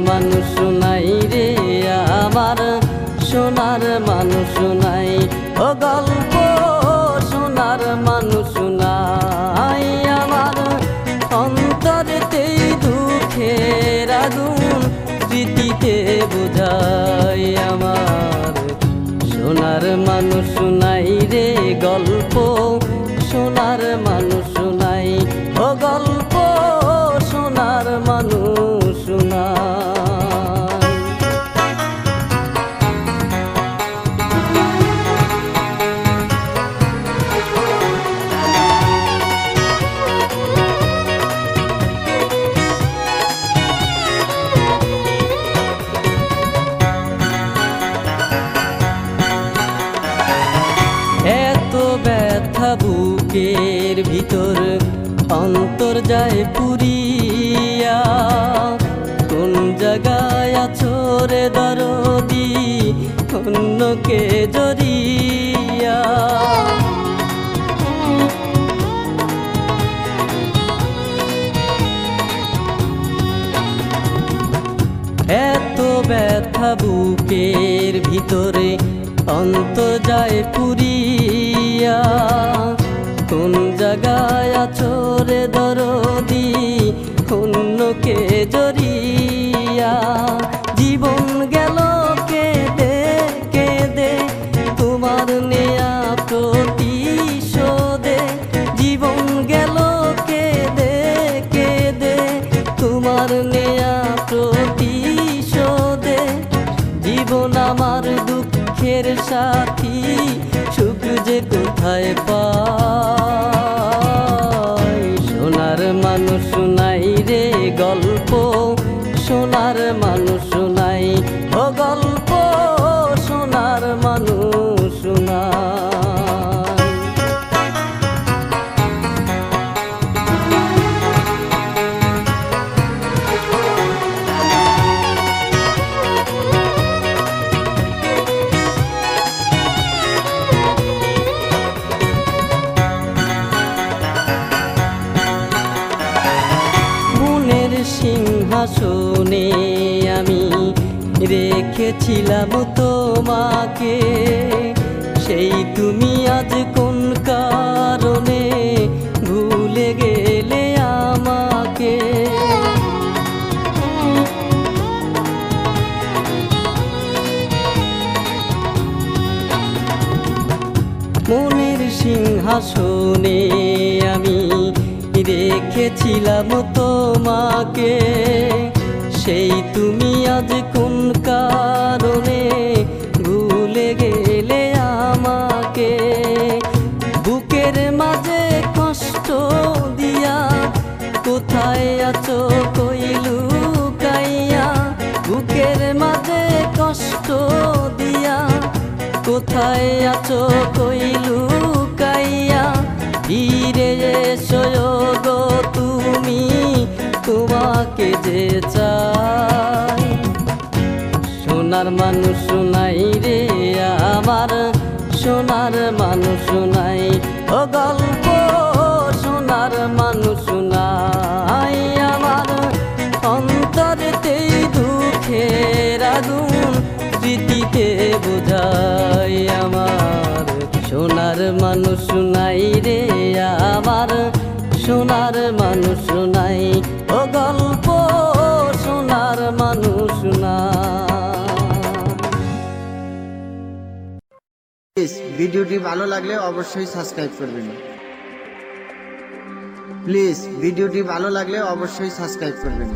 মানুষ নাই রে আমার, সোনার মানুষ নাই। ও গল্প সোনার মানুষ নাই আমার, অন্তরেতেই দুঃখের আগুন স্মৃতিতে বোঝাই আমার। সোনার মানুষ নাই রে গল্প সোনার মানুষ নাই। ও গল্প সোনার মানুষ নাই। এত ব্যথা বুকের ভিতর, অন্তর যায় পুরিয়া। কোন জায়গায় আছো রে দরদি অন্যকে জড়িয়া। এত ব্যথা বুকের ভিতরে, অন্তর যায় পুরিয়া। কোন জায়গায় আছো রে দরদি অন্যকে জড়িয়া। জীবন গেল কেঁদে কেঁদে তোমার নেয়া প্রতিশোধে। জীবন গেল কেঁদে কেঁদে তোমার নেয়া প্রতিশোধে। জীবন আমার দুঃখের সাথী, সুখ যে কোথায় পাই। সোনার মানুষ নাই রে গল্প সোনার মানুষ নাই। ও গল্প সোনার মানুষ নাই। সিংহাসনে আমি রেখেছিলাম তোমাকে, সেই তুমি আজ কোন কারণে ভুলে গেলে আমাকে। মনের সিংহাসনে আমি রেখেছিলাম তোমাকে, সেই তুমি আজ কোন কারণে ভুলে গেলে আমাকে। বুকের মাঝে কষ্ট দিয়া কোথায় আছো কই লুকাইয়া। বুকের মাঝে কষ্ট দিয়া কোথায় আছো কই লুকাইয়া। ফিরে এসো গো তুমি, তোমাকে যে চাই। সোনার মানুষ নাই রে আমার, সোনার মানুষ নাই। ও গল্প সোনার মানুষ নাই আমার, অন্তরেতেই দুঃখের আগুন স্মৃতিতে বোঝাই আমার। সোনার মানুষ নাই রে আমার, সোনার মানুষ নাই। ও গল্প সোনার মানুষ নাই। ভিডিওটি ভালো লাগলে অবশ্যই সাবস্ক্রাইব করবেন। প্লিজ ভিডিওটি ভালো লাগলে অবশ্যই সাবস্ক্রাইব করবেন।